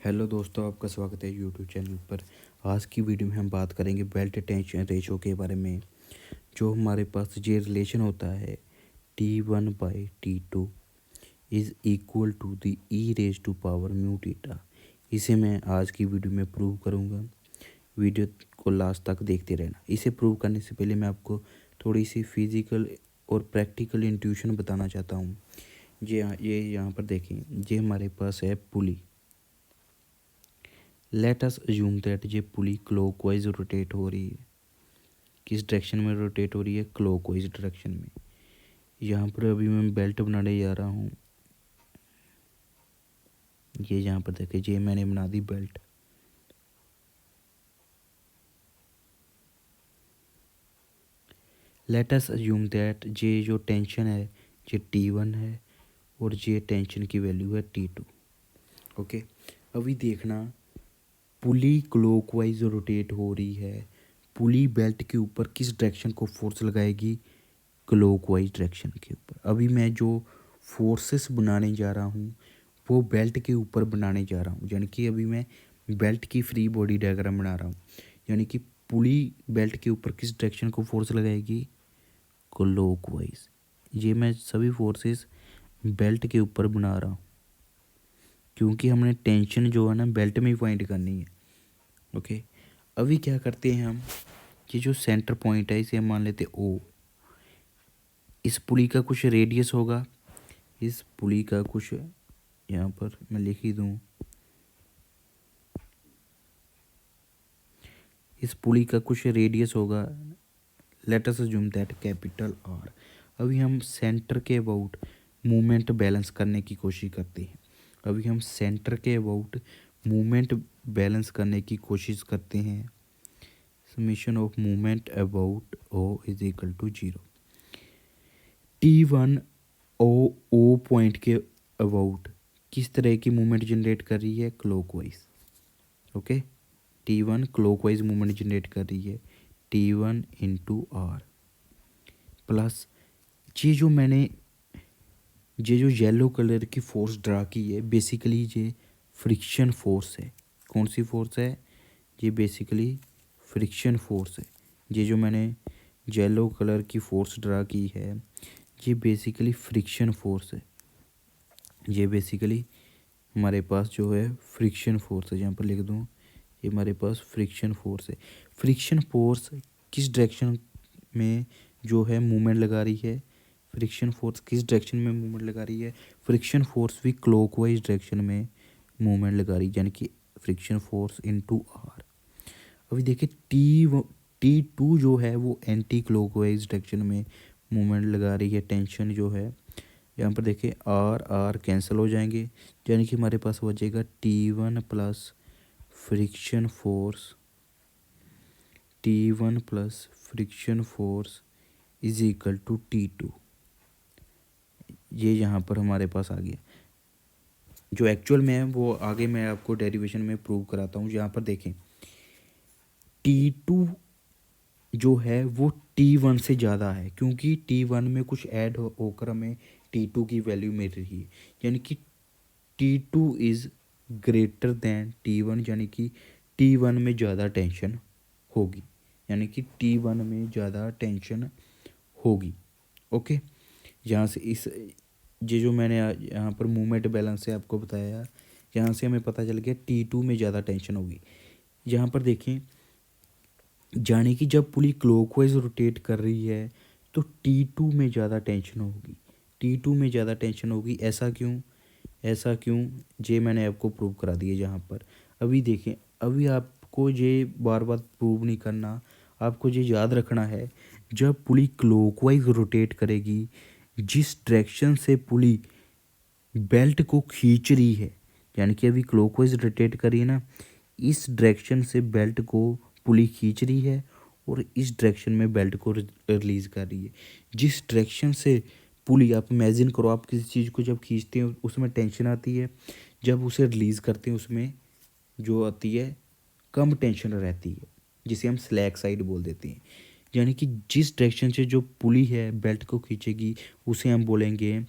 Hello दोस्तों, आपका स्वागत है यूट्यूब चैनल पर। आज की वीडियो में हम बात करेंगे बेल्ट टेंशन रेशो के बारे में। जो हमारे पास ये रिलेशन होता है T1/T2 is equal to the e⁻μ इसे मैं आज की वीडियो में प्रूव करूँगा। वीडियो को लास्ट तक देखते रहना। इसे प्रूव करने से पहले मैं आपको थोड़ी सी फिज़िकल और प्रैक्टिकल इंट्यूशन बताना चाहता हूँ। ये यहाँ पर देखें, ये हमारे पास है पुली। लेट अस अज्यूम दैट ये पुली क्लॉकवाइज रोटेट हो रही है। किस डायरेक्शन में रोटेट हो रही है? क्लॉकवाइज डायरेक्शन में। यहाँ पर अभी मैं बेल्ट बनाने जा रहा हूँ। ये यहाँ पर देखिए, ये मैंने बना दी belt. Let us assume that ये जो टेंशन है ये T1 है और ये टेंशन की वैल्यू है T2। ओके, अभी देखना, पुली क्लॉकवाइज रोटेट हो रही है। पुली बेल्ट के ऊपर किस डायरेक्शन को फोर्स लगाएगी? क्लॉकवाइज डायरेक्शन के ऊपर। अभी मैं जो फोर्सेस बनाने जा रहा हूँ वो बेल्ट के ऊपर बनाने जा रहा हूँ, यानी कि अभी मैं बेल्ट की फ्री बॉडी डायग्राम बना रहा हूँ। यानी कि पुली बेल्ट के ऊपर किस डायरेक्शन को फोर्स लगाएगी? क्लॉकवाइज। ये मैं सभी फोर्सेस बेल्ट के ऊपर बना रहा हूँ क्योंकि हमने टेंशन जो है ना बेल्ट में ही फाइंड करनी है। ओके, अभी क्या करते हैं हम, ये जो सेंटर पॉइंट है इसे हम मान लेते हैं O। इस पुली का कुछ रेडियस होगा, इस पुली का कुछ, यहाँ पर मैं लिख ही दूँ, इस पुली का कुछ रेडियस होगा। Late us assume that capital R। अभी हम सेंटर के अबाउट मूवमेंट बैलेंस करने की कोशिश करते हैं। अभी हम सेंटर के अबाउट मूवमेंट बैलेंस करने की कोशिश करते हैं। Summation of movement about O is equal to 0। T1 O point के अबाउट किस तरह की मूवमेंट जनरेट कर रही है? Clockwise. Okay, T1 clockwise movement generate कर रही है। T1 इंटू R प्लस ये जो येलो कलर की फोर्स ड्रा की है, बेसिकली ये फ्रिक्शन फोर्स है। कौन सी फोर्स है? ये बेसिकली फ्रिक्शन फोर्स है। ये जो मैंने येलो कलर की फोर्स ड्रा की है ये बेसिकली फ्रिक्शन फोर्स है। ये बेसिकली हमारे पास जो है फ्रिक्शन फोर्स है। यहाँ पर लिख दूँ, ये हमारे पास फ्रिक्शन फोर्स है। फ्रिक्शन फोर्स किस डायरेक्शन में जो है मूवमेंट लगा रही है? फ्रिक्शन फोर्स किस डायरेक्शन में मूवमेंट लगा रही है? फ्रिक्शन फोर्स भी क्लॉकवाइज डायरेक्शन में मूवमेंट लगा रही है, यानी कि फ्रिक्शन फोर्स इनटू R। अभी देखिए T2 जो है वो एंटी क्लॉकवाइज डायरेक्शन में मूवमेंट लगा रही है। टेंशन जो है यहाँ पर देखिए R कैंसिल हो जाएंगे, यानी कि हमारे पास बचेगा T1 plus friction force is equal to T2। ये यहाँ पर हमारे पास आ गया। जो एक्चुअल में है वो आगे मैं आपको डेरिवेशन में प्रूव कराता हूँ। यहाँ पर देखें, T2 जो है वो T1 से ज़्यादा है क्योंकि T1 में कुछ ऐड होकर हमें T2 की वैल्यू मिल रही है, यानी कि T2 is greater then T1, यानी कि T1 में ज़्यादा टेंशन होगी, यानी कि T1 में ज़्यादा टेंशन होगी। ओके, यहाँ से इस ये जो मैंने यहाँ पर मूवमेंट बैलेंस से आपको बताया, यहाँ से हमें पता चल गया T2 में ज़्यादा टेंशन होगी। यहाँ पर देखें, यानी कि जब पुली क्लॉकवाइज रोटेट कर रही है तो T2 में ज़्यादा टेंशन होगी। T2 में ज़्यादा टेंशन होगी। ऐसा क्यों ये मैंने आपको प्रूव करा दिया यहाँ पर। अभी देखें, अभी आपको ये बार बार प्रूव नहीं करना, आपको ये याद रखना है, जब पुली क्लॉकवाइज रोटेट करेगी, जिस डायरेक्शन से पुली बेल्ट को खींच रही है, यानी कि अभी क्लॉकवाइज रोटेट कर रही है ना, इस डायरेक्शन से बेल्ट को पुली खींच रही है और इस डायरेक्शन में बेल्ट को रिलीज़ कर रही है। जिस डायरेक्शन से पुली, आप इमेजिन करो, आप किसी चीज़ को जब खींचते हैं उसमें टेंशन आती है, जब उसे रिलीज़ करते हैं उसमें जो आती है कम टेंशन रहती है, जिसे हम स्लैक साइड बोल देते हैं। यानी कि जिस डायरेक्शन से जो पुली है बेल्ट को खींचेगी उसे हम बोलेंगे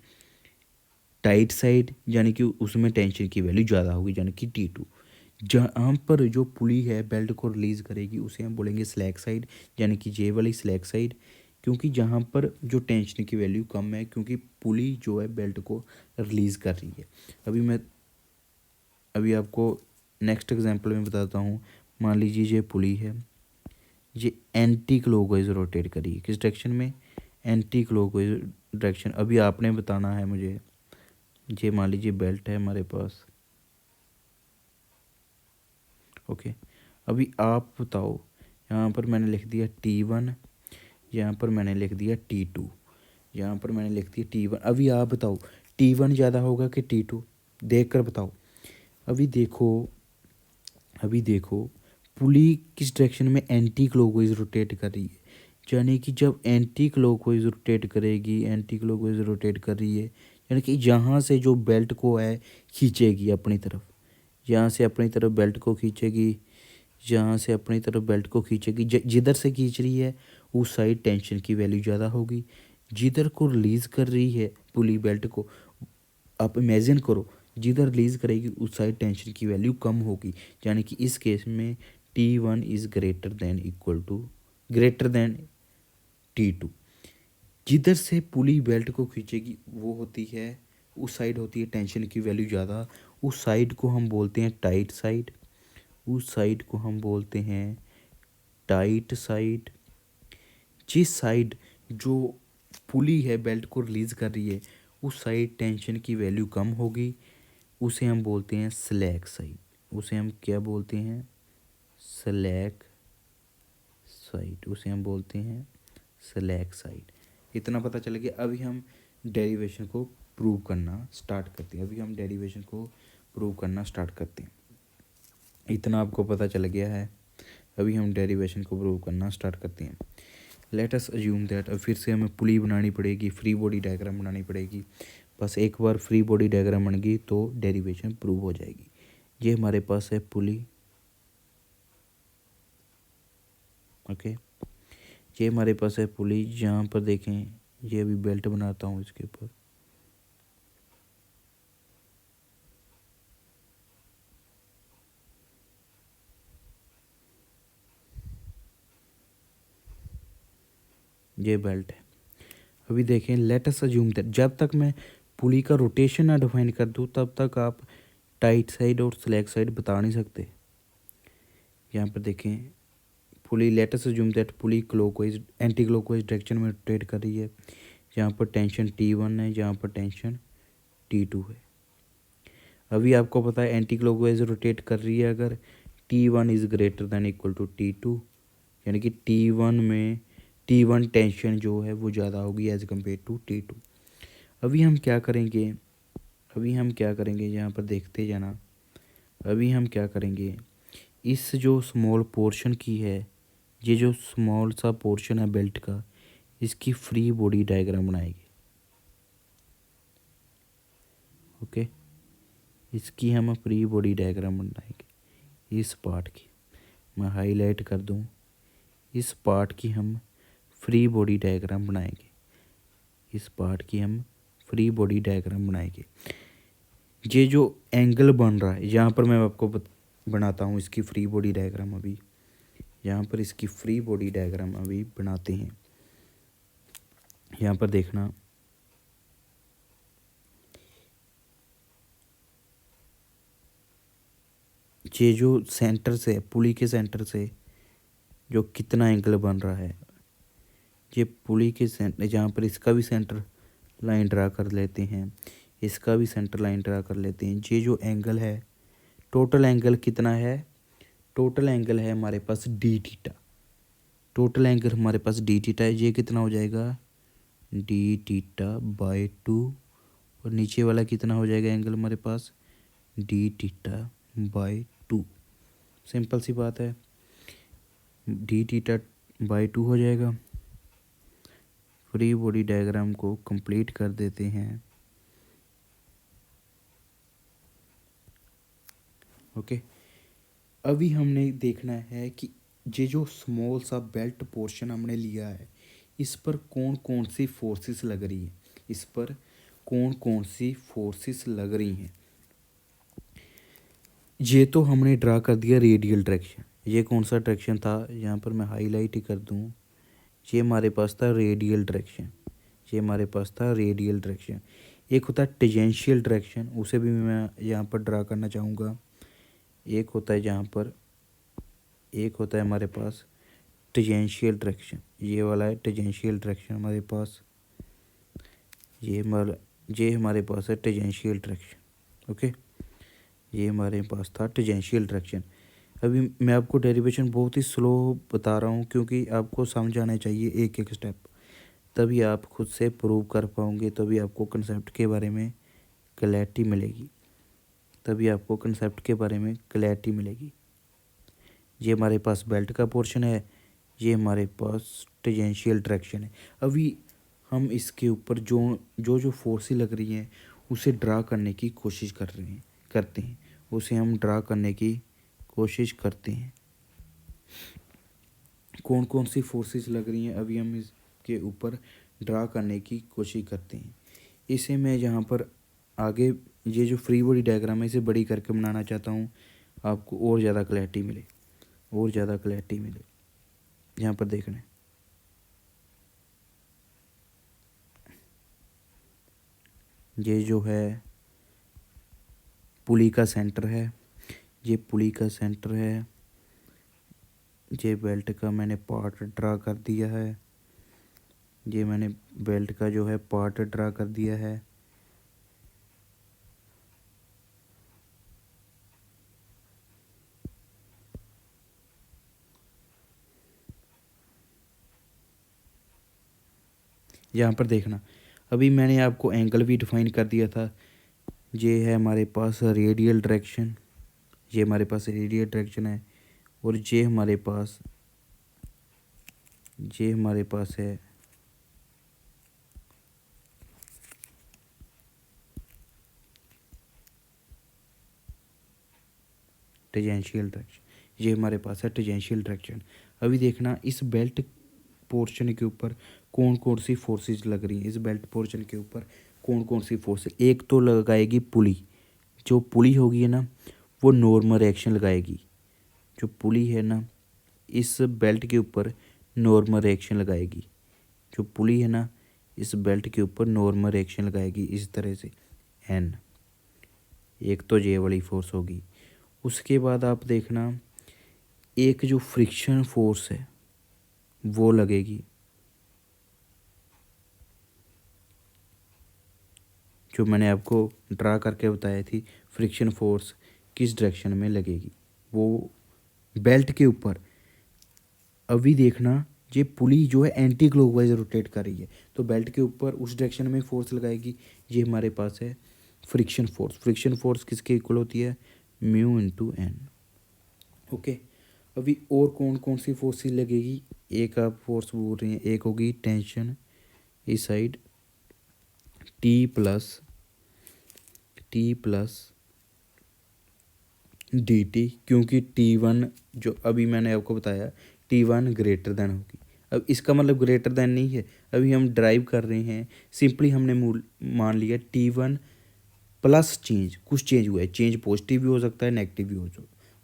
टाइट साइड, यानी कि उसमें टेंशन की वैल्यू ज़्यादा होगी, यानी कि T2। जहाँ पर जो पुली है बेल्ट को रिलीज़ करेगी उसे हम बोलेंगे स्लैक साइड, यानी कि जे वाली स्लैक साइड। क्योंकि जहाँ पर जो टेंशन की वैल्यू कम है, क्योंकि पुली जो है बेल्ट को रिलीज़ कर रही है। अभी आपको नेक्स्ट एग्जांपल में बताता हूँ। मान लीजिए ये पुली है, ये एंटी क्लॉकवाइज रोटेट करी है। किस डायरेक्शन में? Anti clockwise direction. अभी आपने बताना है मुझे, ये मान लीजिए बेल्ट है हमारे पास, ओके। अभी आप बताओ, यहाँ पर मैंने लिख दिया T1, यहाँ पर मैंने लिख दिया T2, यहाँ पर मैंने लिख दिया T1। अभी आप बताओ T1 ज़्यादा होगा कि T2? देख कर बताओ। अभी देखो, अभी देखो पुली किस डायरेक्शन में एंटी क्लॉकवाइज रोटेट कर रही है, यानी कि जब एंटी क्लॉकवाइज रोटेट करेगी, एंटी क्लॉकवाइज रोटेट कर रही है, यानी कि यहाँ से जो बेल्ट को है खींचेगी अपनी तरफ, यहाँ से अपनी तरफ बेल्ट को खींचेगी, यहाँ से अपनी तरफ बेल्ट को खींचेगी। जिधर से खींच रही है उस साइड टेंशन की वैल्यू ज़्यादा होगी। जिधर को रिलीज़ कर रही है पुली बेल्ट को, आप इमेजिन करो, जिधर रिलीज़ करेगी उस साइड टेंशन की वैल्यू कम होगी। यानी कि इस केस में T1 is greater than equal to greater than T2। जिधर से पुली बेल्ट को खींचेगी वो होती है, उस साइड होती है टेंशन की वैल्यू ज़्यादा। उस साइड को हम बोलते हैं टाइट साइड, उस साइड को हम बोलते हैं टाइट साइड। जिस साइड जो पुली है बेल्ट को रिलीज़ कर रही है उस साइड टेंशन की वैल्यू कम होगी, उसे हम बोलते हैं स्लैक साइड। उसे हम क्या बोलते हैं? Slack side. उसे हम बोलते हैं स्लैक साइड। इतना पता चल गया। अभी हम डेरिवेशन को प्रूव करना स्टार्ट करते हैं। अभी हम डेरिवेशन को प्रूव करना स्टार्ट करते हैं। इतना आपको पता चल गया है। अभी हम डेरिवेशन को प्रूव करना स्टार्ट करते हैं। लेट अस अज्यूम दैट, अब फिर से हमें पुली बनानी पड़ेगी, फ्री बॉडी डायग्राम बनानी पड़ेगी। बस एक बार फ्री बॉडी डायग्राम बन गई तो डेरिवेशन प्रूव हो जाएगी। ये हमारे पास है पुली, ओके। ये हमारे पास है पुली, जहाँ पर देखें ये अभी बेल्ट बनाता हूँ इसके ऊपर, ये बेल्ट है। अभी देखें, लेट अस अज्यूम दैट, जब तक मैं पुली का रोटेशन ना डिफाइन कर दूँ तब तक आप टाइट साइड और स्लैक साइड बता नहीं सकते। यहाँ पर देखें pulley, let us assume that pulley clockwise anti clockwise direction में रोटेट कर रही है। यहाँ पर टेंशन T1 है, यहाँ पर टेंशन T2 है। अभी आपको पता है एंटी क्लॉकवाइज रोटेट कर रही है अगर T1 is greater than equal to T2, यानी कि T1 टेंशन जो है वो ज़्यादा होगी एज कम्पेयर टू T2। अभी हम क्या करेंगे, यहाँ पर देखते जाना। अभी हम क्या करेंगे, इस जो स्मॉल पोर्शन की है, ये जो स्मॉल सा पोर्शन है बेल्ट का, इसकी फ्री बॉडी डायग्राम बनाएंगे, ओके। इसकी हम फ्री बॉडी डायग्राम बनाएंगे। इस पार्ट की मैं हाईलाइट कर दूं, इस पार्ट की हम फ्री बॉडी डायग्राम बनाएंगे, इस पार्ट की हम फ्री बॉडी डायग्राम बनाएंगे। ये जो एंगल बन रहा है यहाँ पर मैं आपको बनाता हूँ इसकी फ्री बॉडी डायग्राम। अभी यहाँ पर इसकी फ्री बॉडी डायग्राम अभी बनाते हैं। यहाँ पर देखना, ये जो सेंटर से पुली के सेंटर से जो कितना एंगल बन रहा है, ये पुली के सेंटर, जहाँ पर इसका भी सेंटर लाइन ड्रा कर लेते हैं, इसका भी सेंटर लाइन ड्रा कर लेते हैं। ये जो एंगल है, टोटल एंगल कितना है? टोटल एंगल है हमारे पास डी थीटा। टोटल एंगल हमारे पास डी थीटा है। ये कितना हो जाएगा? D theta by 2। और नीचे वाला कितना हो जाएगा एंगल हमारे पास? D theta by 2। सिंपल सी बात है, डी थीटा बाई 2 हो जाएगा। फ्री बॉडी डायग्राम को कंप्लीट कर देते हैं, ओके। अभी हमने देखना है कि ये जो स्मॉल सा बेल्ट पोर्शन हमने लिया है, इस पर कौन कौन सी फोर्सेस लग रही हैं, इस पर कौन कौन सी फोर्सेस लग रही हैं। ये तो हमने ड्रा कर दिया रेडियल डायरेक्शन। ये कौन सा डायरेक्शन था, यहाँ पर मैं हाईलाइट ही कर दूँ। ये हमारे पास था रेडियल डायरेक्शन, ये हमारे पास था रेडियल डायरेक्शन। एक होता है टेंजेंशियल डायरेक्शन, उसे भी मैं यहाँ पर ड्रा करना चाहूँगा। एक होता है जहाँ पर, एक होता है हमारे पास टेंजेंशियल डायरेक्शन, ये वाला है टेंजेंशियल डायरेक्शन हमारे पास। ये हमारे पास है टेंजेंशियल डायरेक्शन। ओके, ये हमारे पास था टेंजेंशियल डायरेक्शन। अभी मैं आपको डेरिवेशन बहुत ही स्लो बता रहा हूँ क्योंकि आपको समझ आना चाहिए एक एक स्टेप, तभी आप खुद से प्रूव कर पाओगे, तभी आपको कंसेप्ट के बारे में क्लैरिटी मिलेगी, तभी आपको कंसेप्ट के बारे में क्लैरिटी मिलेगी। ये हमारे पास बेल्ट का पोर्शन है, ये हमारे पास टेंजेंशियल डायरेक्शन है। अभी हम इसके ऊपर जो फोर्सेस लग रही हैं उसे ड्रा करने की कोशिश करते हैं, उसे हम ड्रा करने की कोशिश करते हैं। कौन कौन सी फोर्सेस लग रही हैं अभी हम इसके ऊपर ड्रा करने की कोशिश करते हैं। इसे मैं यहाँ पर आगे ये जो फ्री बॉडी डायग्राम है इसे बड़ी करके बनाना चाहता हूँ, आपको और ज़्यादा क्लैरिटी मिले, और ज़्यादा क्लैरिटी मिले। यहाँ पर देखना है, ये जो है पुली का सेंटर है, ये पुली का सेंटर है। ये बेल्ट का मैंने पार्ट ड्रा कर दिया है, ये मैंने बेल्ट का जो है पार्ट ड्रा कर दिया है। यहाँ पर देखना, अभी मैंने आपको एंगल भी डिफाइन कर दिया था। ये है हमारे पास रेडियल डायरेक्शन, ये हमारे पास रेडियल डायरेक्शन है, और ये हमारे पास है टेंजेंशियल डायरेक्शन, ये हमारे पास है टेंजेंशियल डायरेक्शन। अभी देखना इस बेल्ट पोर्शन के ऊपर कौन कौन सी फोर्सेस लग रही हैं, इस बेल्ट पोर्शन के ऊपर कौन कौन सी फोर्स। एक तो लगाएगी पुली, जो पुली होगी है ना वो नॉर्मल रिएक्शन लगाएगी, जो पुली है ना इस बेल्ट के ऊपर नॉर्मल रिएक्शन लगाएगी, जो पुली है ना इस बेल्ट के ऊपर नॉर्मल रिएक्शन लगाएगी इस तरह से एन। एक तो ये वाली फोर्स होगी। उसके बाद आप देखना एक जो फ्रिक्शन फोर्स है वो लगेगी, जो मैंने आपको ड्रा करके बताई थी फ्रिक्शन फोर्स किस डायरेक्शन में लगेगी, वो बेल्ट के ऊपर। अभी देखना ये पुली जो है एंटी क्लॉकवाइज रोटेट कर रही है, तो बेल्ट के ऊपर उस डायरेक्शन में फोर्स लगाएगी। ये हमारे पास है फ्रिक्शन फोर्स। फ्रिक्शन फोर्स किसके इक्वल होती है, म्यू इंटू एन। ओके, अभी और कौन कौन सी फोर्सेस लगेगी, एक आप फोर्स बोल रही हैं, एक होगी टेंशन इस side T plus D T, क्योंकि टी1 जो अभी मैंने आपको बताया टी1 ग्रेटर देन होगी। अब इसका मतलब ग्रेटर देन नहीं है, अभी हम ड्राइव कर रहे हैं, सिंपली हमने मान लिया टी1 प्लस चेंज, कुछ चेंज हुआ है, चेंज पॉजिटिव भी हो सकता है नेगेटिव भी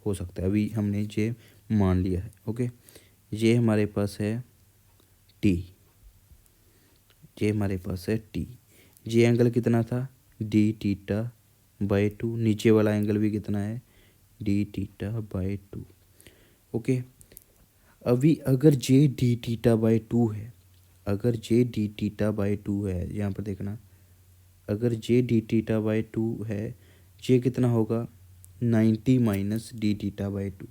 हो सकता है, अभी हमने ये मान लिया है। ओके, ये हमारे पास है टी, ये हमारे पास है टी। ये एंगल कितना था, डी टीटा बाई 2, नीचे वाला एंगल भी कितना है, डी टीटा बाई 2। ओके, अभी अगर जे डी टीटा बाई 2 है, अगर जे डी टीटा बाई 2 है, यहाँ पर देखना, अगर जे डी टीटा बाई 2 है, जे कितना होगा 90 माइनस डी टीटा बाई 2।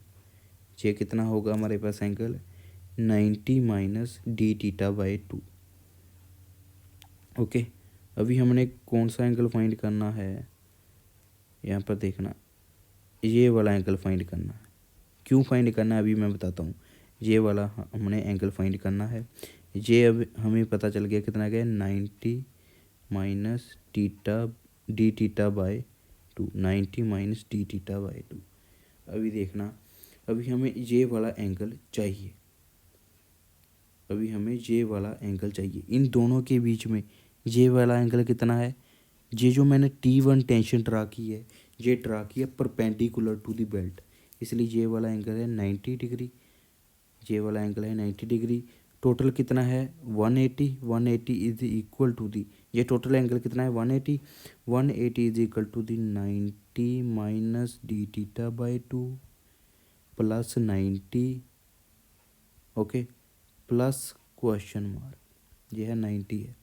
जे कितना होगा हमारे पास angle 90 minus D theta by 2। Okay, अभी हमने कौन सा एंगल फाइंड करना है, यहाँ पर देखना, ये वाला एंगल फाइंड करना है। क्यों फाइंड करना है अभी मैं बताता हूँ। ये वाला हमने एंगल फाइंड करना है। ये अब हमें पता चल गया कितना गया 90 minus theta D theta by 2, 90 minus D theta by 2। अभी देखना, अभी हमें ये वाला एंगल चाहिए, अभी हमें ये वाला एंगल चाहिए। इन दोनों के बीच में ये वाला एंगल कितना है, ये जो मैंने T1 टेंशन ड्रा की है, ये ड्रा किया परपेंडिकुलर टू द बेल्ट, इसलिए ये वाला एंगल है 90 डिग्री, ये वाला एंगल है 90 डिग्री। टोटल कितना है 180, 180 इज इक्वल टू दी, ये टोटल एंगल कितना है 180, 180 is equal to the 90 minus D theta by 2 plus 90, okay, plus question mark, ये है 90 है।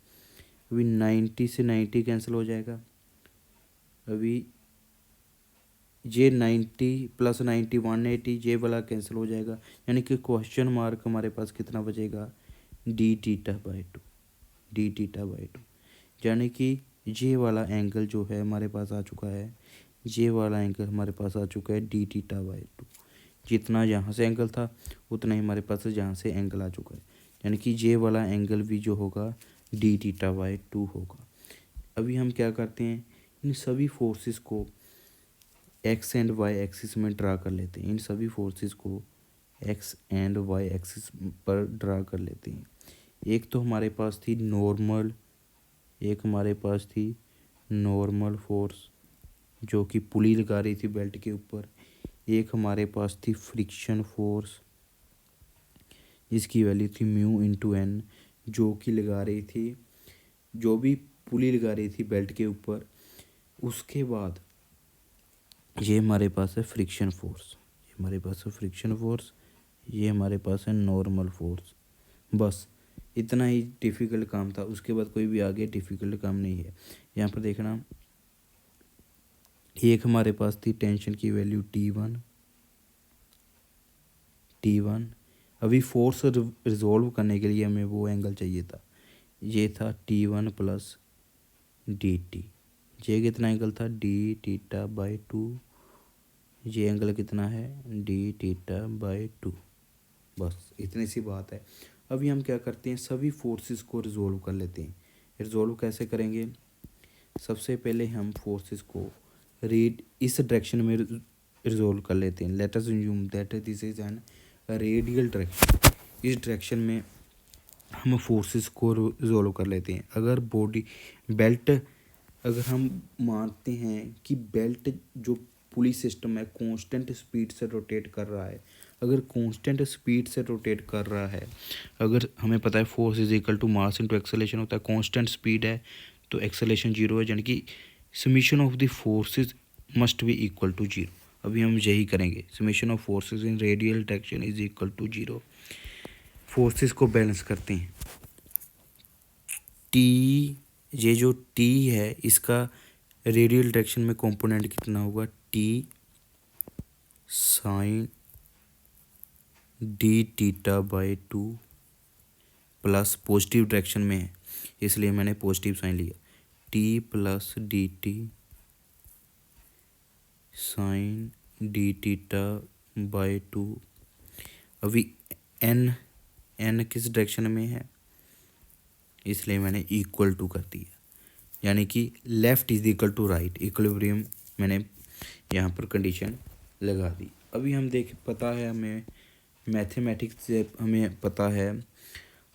अभी 90 से 90 कैंसिल हो जाएगा, अभी ये 90 प्लस 90 180, ये वाला कैंसिल हो जाएगा, यानी कि क्वेश्चन मार्क हमारे पास कितना बचेगा D theta by 2, D theta by 2, यानी कि ये वाला एंगल जो है हमारे पास आ चुका है, ये वाला एंगल हमारे पास आ चुका है डी थीटा बाई 2, जितना यहाँ से एंगल था उतना ही हमारे पास यहाँ से एंगल आ चुका है, यानी कि ये वाला एंगल भी जो होगा डी थीटा बाई 2 होगा। अभी हम क्या करते हैं, इन सभी फोर्सेस को एक्स एंड वाई एक्सिस में ड्रा कर लेते हैं, इन सभी फोर्सेस को एक्स एंड वाई एक्सिस पर ड्रा कर लेते हैं। एक तो हमारे पास थी नॉर्मल, एक हमारे पास थी नॉर्मल फोर्स जो कि पुली लगा रही थी बेल्ट के ऊपर, एक हमारे पास थी फ्रिक्शन फोर्स जिसकी वैल्यू थी म्यू इंटू एन, जो कि लगा रही थी, जो भी पुली लगा रही थी बेल्ट के ऊपर। उसके बाद ये हमारे पास है फ्रिक्शन फोर्स, ये हमारे पास है फ्रिक्शन फोर्स, ये हमारे पास है नॉर्मल फोर्स। बस इतना ही डिफ़िकल्ट काम था, उसके बाद कोई भी आगे डिफ़िकल्ट काम नहीं है। यहाँ पर देखना, एक हमारे पास थी टेंशन की वैल्यू T1, अभी फोर्स रिजोल्व करने के लिए हमें वो एंगल चाहिए था, ये था T1 प्लस dt, ये कितना एंगल था डी थीटा बाई 2, ये एंगल कितना है डी थीटा बाई 2, बस इतनी सी बात है। अभी हम क्या करते हैं, सभी फोर्सेस को रिजोल्व कर लेते हैं। रिजोल्व कैसे करेंगे, सबसे पहले हम फोर्सेस को इस डायरेक्शन में रिजोल्व कर लेते हैं। Late us assume that this is an radial direction, इस डायरेक्शन में हम फोर्सेस को रिजोल्व कर लेते हैं। अगर बॉडी बेल्ट, अगर हम मानते हैं कि बेल्ट जो पुली सिस्टम है कांस्टेंट स्पीड से रोटेट कर रहा है, अगर कांस्टेंट स्पीड से रोटेट कर रहा है, अगर हमें पता है force is equal to mass into acceleration होता है, कांस्टेंट स्पीड है तो एक्सेलरेशन 0 है, यानी कि summation of the forces must be equal to 0। अभी हम यही करेंगे, summation of forces in radial direction is equal to 0। Forces को बैलेंस करते हैं, टी, ये जो टी है इसका रेडियल डायरेक्शन में कंपोनेंट कितना होगा T sine D theta by 2 plus positive direction में है इसलिए मैंने पॉजिटिव साइन लिया, T plus D T sine D theta by 2। अभी एन किस डायरेक्शन में है इसलिए मैंने इक्वल टू कर दिया, यानी कि left is equal to right, equilibrium मैंने यहाँ पर कंडीशन लगा दी। अभी हम पता है हमें मैथमेटिक्स से हमें पता है,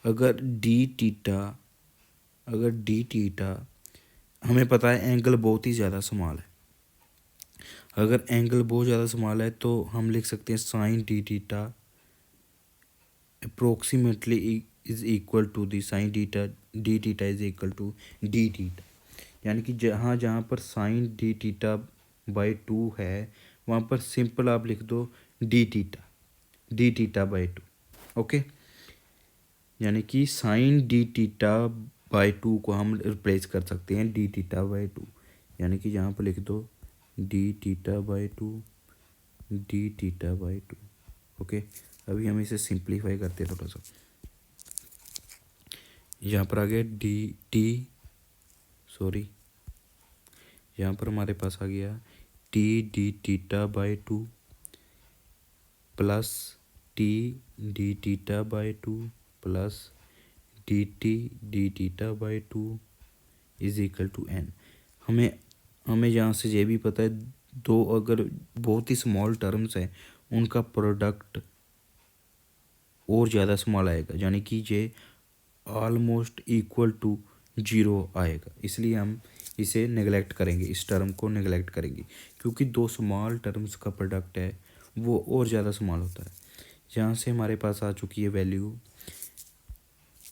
अगर डी थीटा हमें पता है एंगल बहुत ही ज़्यादा स्मॉल है, अगर एंगल बहुत ज़्यादा स्मॉल है तो हम लिख सकते हैं sine D theta approximately is equal to the sine D theta is equal to D theta, यानी कि जहाँ जहाँ पर साइन डी थीटा बाई 2 है वहाँ पर सिंपल आप लिख दो डी थीटा बाई 2, ओके। यानी कि साइन डी थीटा बाई 2 को हम रिप्लेस कर सकते हैं डी थीटा बाई 2, यानी कि यहाँ पर लिख दो D theta by 2, D theta by 2, okay. अभी हम इसे सिंप्लीफाई करते हैं थोड़ा सा, यहाँ पर आ गया यहाँ पर हमारे पास आ गया T D theta by 2 plus T D theta by 2 plus D T D theta by 2 is equal to N. हमें यहाँ से ये भी पता है दो अगर बहुत ही स्मॉल टर्म्स हैं उनका प्रोडक्ट और ज़्यादा स्मॉल आएगा, यानी कि ये ऑलमोस्ट इक्वल टू 0 आएगा, इसलिए हम इसे नेगलेक्ट करेंगे, इस टर्म को नेगलेक्ट करेंगे क्योंकि दो स्मॉल टर्म्स का प्रोडक्ट है वो और ज़्यादा स्मॉल होता है। यहाँ से हमारे पास आ चुकी है वैल्यू,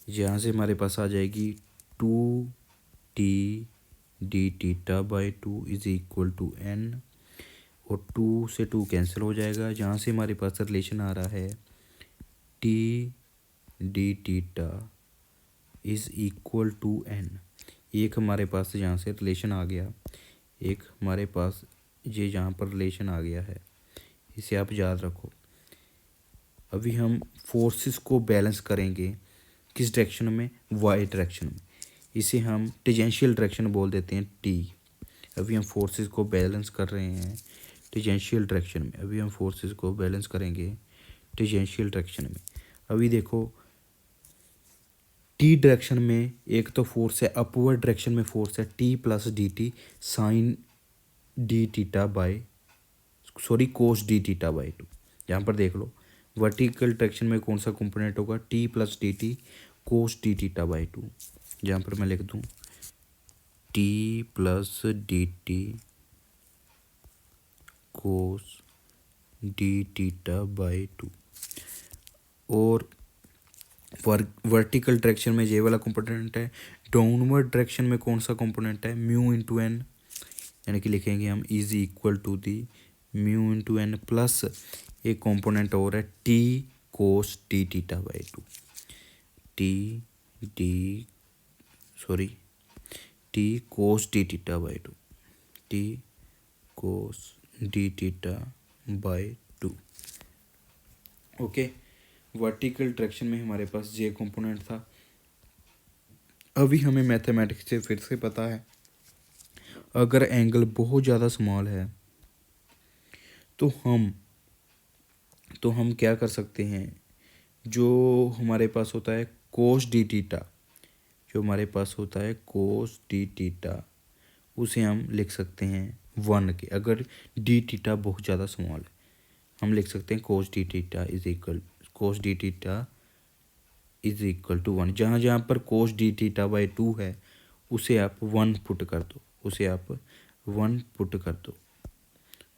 यहाँ से हमारे पास आ जाएगी 2t D theta by 2 is equal to n, और 2 से 2 कैंसिल हो जाएगा। जहाँ से हमारे पास रिलेशन आ रहा है t D theta is equal to n। एक हमारे पास यहाँ से रिलेशन आ गया, एक हमारे पास ये यहाँ पर रिलेशन आ गया है, इसे आप याद रखो। अभी हम फोर्सेस को बैलेंस करेंगे किस डायरेक्शन में, वाई डायरेक्शन में। इसे हम टेंजेंशियल डायरेक्शन बोल देते हैं टी। अभी हम फोर्सेस को बैलेंस कर रहे हैं टेंजेंशियल डायरेक्शन में। अभी हम फोर्सेस को बैलेंस करेंगे टेंजेंशियल डायरेक्शन में। अभी देखो टी डायरेक्शन में एक तो फोर्स है, अपवर्ड डायरेक्शन में फोर्स है T plus D T sine d theta by cos d theta by 2। यहाँ पर देख लो वर्टिकल डायरेक्शन में कौन सा कंपोनेंट होगा, T plus D T cos d theta by 2। यहाँ पर मैं लिख दूँ T plus D T cos d theta by 2। और वर्टिकल डायरेक्शन में ये वाला कंपोनेंट है, डाउनवर्ड डायरेक्शन में कौन सा कंपोनेंट है, म्यू इंटू एन, यानी कि लिखेंगे हम is equal to the mu into N plus एक कंपोनेंट और है T cos d theta by 2, T cos d theta by 2, T cos d theta by 2। Okay, vertical direction में हमारे पास ये कंपोनेंट था। अभी हमें मैथमेटिक्स से फिर से पता है अगर एंगल बहुत ज़्यादा स्मॉल है तो हम क्या कर सकते हैं, जो हमारे पास होता है कोस डी टीटा, जो हमारे पास होता है कोस डी टीटा, उसे हम लिख सकते हैं 1 के। अगर डी टीटा बहुत ज़्यादा स्मॉल है हम लिख सकते हैं cos d theta is equal to 1। जहाँ जहाँ पर कोस डी टीटा बाई 2 है उसे आप 1 पुट कर दो,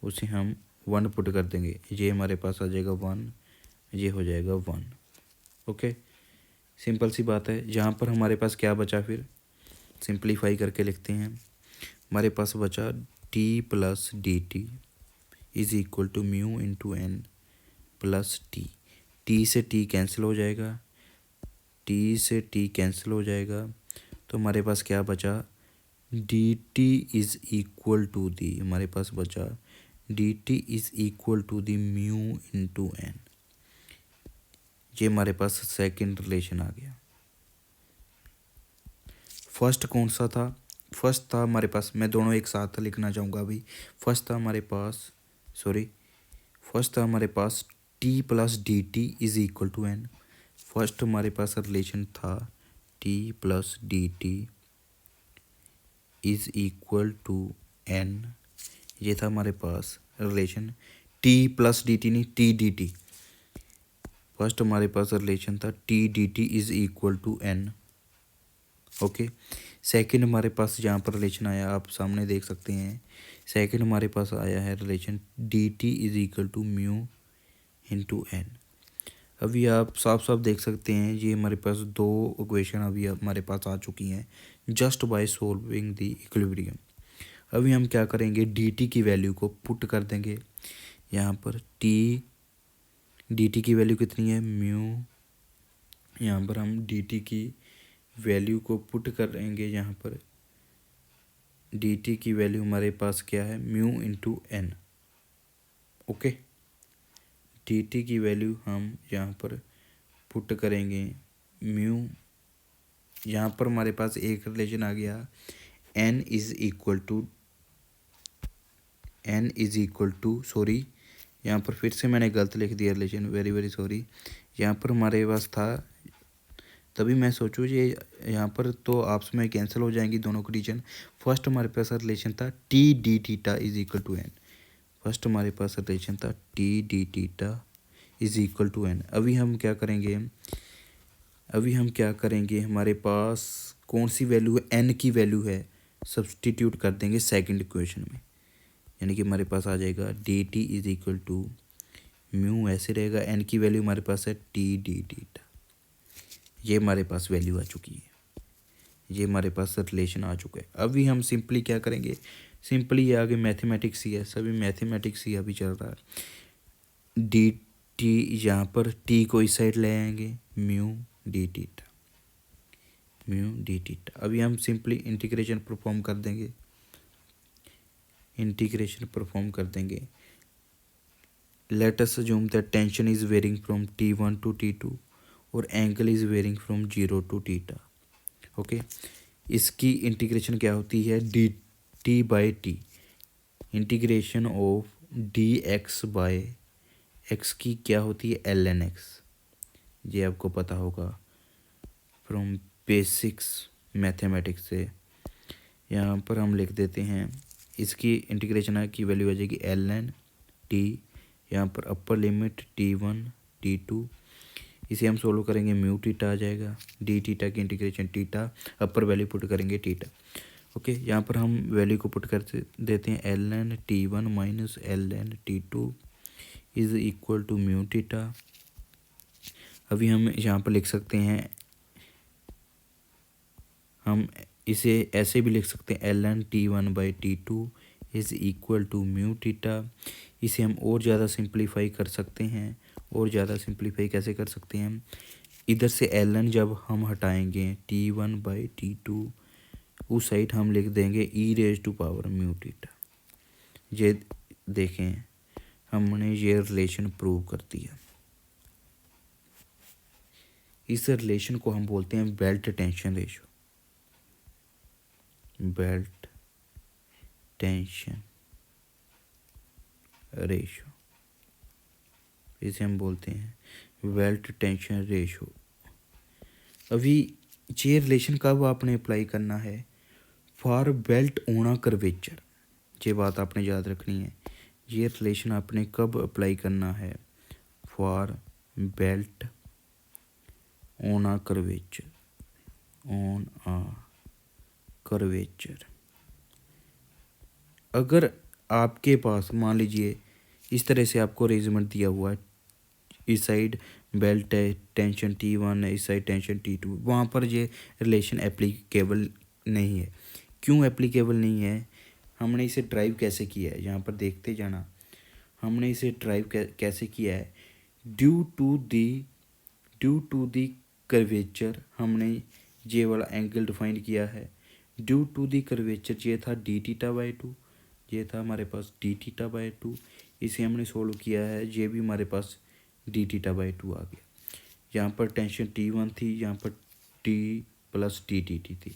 उसे हम 1 पुट कर देंगे। ये हमारे पास आ जाएगा 1, ये हो जाएगा 1। ओके, सिंपल सी बात है। जहाँ पर हमारे पास क्या बचा, फिर सिंप्लीफाई करके लिखते हैं। हमारे पास बचा T plus D T is equal to mu into N plus T. T से टी कैंसिल हो जाएगा, तो हमारे पास क्या बचा, d T is equal to the, हमारे पास बचा d T is equal to the mu into N. ये हमारे पास सेकंड रिलेशन आ गया। फर्स्ट कौन सा था, फर्स्ट था हमारे पास, मैं दोनों एक साथ लिखना चाहूँगा अभी। फर्स्ट था हमारे पास T plus D T is equal to N. First हमारे पास रिलेशन था T plus D T is equal to N. ये था हमारे पास relation T plus D T, नहीं टी डी टी। फर्स्ट हमारे पास रिलेशन था T D T is equal to N. Okay, second हमारे पास जहाँ पर रिलेशन आया आप सामने देख सकते हैं। सेकंड हमारे पास आया है relation d T is equal to mu into N. अभी आप साफ साफ देख सकते हैं ये हमारे पास दो इक्वेशन अभी हमारे पास आ चुकी हैं just by solving the equilibrium. अभी हम क्या करेंगे, डी टी की वैल्यू को पुट कर देंगे यहाँ पर। डी टी की वैल्यू कितनी है, म्यू। यहाँ पर हम डी टी की वैल्यू को पुट करेंगे, यहाँ पर डी टी की वैल्यू हमारे पास क्या है, mu into N. Okay, d T की वैल्यू हम यहाँ पर पुट करेंगे म्यू। यहाँ पर हमारे पास एक रिलेशन आ गया N is equal to sorry, यहाँ पर फिर से मैंने गलत लिख दिया रिलेशन, वेरी वेरी सॉरी। यहाँ पर हमारे पास था, तभी मैं सोचूँ ये यहाँ पर तो आपस में कैंसिल हो जाएंगी दोनों कंडीशन। फर्स्ट हमारे पास रिलेशन था T d theta is equal to N. First हमारे पास रिलेशन था T d theta is equal to N. अभी हम क्या करेंगे, हमारे पास कौन सी वैल्यू है, एन की वैल्यू है, सब्सटीट्यूट कर देंगे सेकंड इक्वेशन में। यानी कि हमारे पास आ जाएगा d T is equal to mu, ऐसे रहेगा। एन की वैल्यू हमारे पास है टी डी टीटा। ये हमारे पास वैल्यू आ चुकी है, ये हमारे पास रिलेशन आ चुका है। अभी हम सिंपली क्या करेंगे, सिंपली ये आगे मैथमेटिक्स ही है, सभी मैथमेटिक्स ही अभी चल रहा है। डी टी यहाँ पर टी को इस साइड ले आएंगे, mu D theta, mu D theta. अभी हम सिंपली इंटीग्रेशन परफॉर्म कर देंगे, इंटीग्रेशन परफॉर्म कर देंगे। Let us assume that tension is varying from T1 to T2 और angle is varying from 0 to theta. Okay, इसकी इंटीग्रेशन क्या होती है, d T by T, integration of d x by x की क्या होती है, एल एन एक्स। ये आपको पता होगा फ्रॉम बेसिक्स मैथमेटिक्स से। यहाँ पर हम लिख देते हैं, इसकी इंटीग्रेशन की वैल्यू आ जाएगी एल एन टी, यहाँ पर अपर लिमिट T1 T2, इसे हम सोल्व करेंगे, म्यू टीटा आ जाएगा। डी टीटा की integration theta, upper value put करेंगे टीटा। ओके, यहाँ पर हम वैल्यू को पुट कर देते हैं, L N T1 minus L N T2 is equal to mu theta. अभी हम यहाँ पर लिख सकते हैं, हम इसे ऐसे भी लिख सकते हैं, L N T1 by T2 is equal to mu theta. इसे हम और ज़्यादा सिंप्लीफाई कर सकते हैं, और ज़्यादा सिंप्लीफाई कैसे कर सकते हैं, इधर से एल एन जब हम हटाएंगे T1 बाई T2, उस साइड हम लिख देंगे E raise to power mu theta. ये देखें, हमने ये रिलेशन प्रूव कर दिया। इस रिलेशन को हम बोलते हैं belt tension ratio, belt tension ratio, इसे हम बोलते हैं बेल्ट टेंशन रेशो। अभी ये रिलेशन कब आपने अप्लाई करना है, फॉर बेल्ट ओना कर्वेचर, ये बात आपने याद रखनी है। ये रिलेशन आपने कब अप्लाई करना है, फॉर बेल्ट ओना कर्वेचर, ऑन आ कर्वेचर। अगर आपके पास मान लीजिए इस तरह से आपको अरेंजमेंट दिया हुआ है, इस साइड बेल्ट है, टेंशन T1 है, इस साइड टेंशन T2, वहाँ पर ये रिलेशन एप्लीकेबल नहीं है। क्यों एप्लीकेबल नहीं है, हमने इसे ड्राइव कैसे किया है, यहाँ पर देखते जाना। हमने इसे ड्राइव कैसे किया है, ड्यू टू दी कर्वेचर, हमने ये वाला एंगल डिफाइन किया है। ड्यू टू दी कर्वेचर ये था डी टीटा बाई 2, ये था हमारे पास डी टीटा बाई 2। इसे हमने सोल्व किया है, ये भी हमारे पास डी टीटा बाई 2 आ गया। यहाँ पर टेंशन T1 थी, यहाँ पर T plus T T T थी।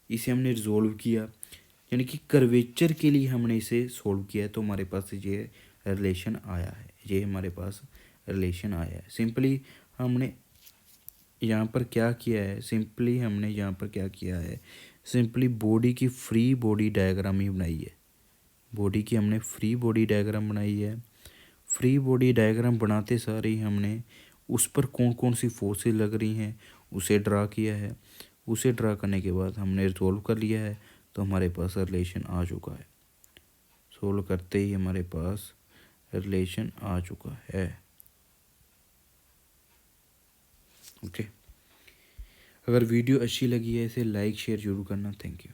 इसे हमने रिजोल्व किया, यानी कि कर्वेचर के लिए हमने इसे सोल्व किया है, तो हमारे पास ये रिलेशन आया है, ये हमारे पास रिलेशन आया है। सिंपली हमने यहाँ पर क्या किया है, सिंपली हमने यहाँ पर क्या किया है, सिंपली बॉडी की फ्री बॉडी डायग्राम ही बनाई है। बॉडी की हमने फ्री बॉडी डायग्राम बनाई है। फ्री बॉडी डायग्राम बनाते सारे ही हमने उस पर कौन कौन सी फोर्सेस लग रही हैं उसे ड्रा किया है। उसे ड्रा करने के बाद हमने रिजोल्व कर लिया है, तो हमारे पास रिलेशन आ चुका है। सोल्व करते ही हमारे पास रिलेशन आ चुका है। ओके, अगर वीडियो अच्छी लगी है इसे लाइक शेयर जरूर करना। Thank you.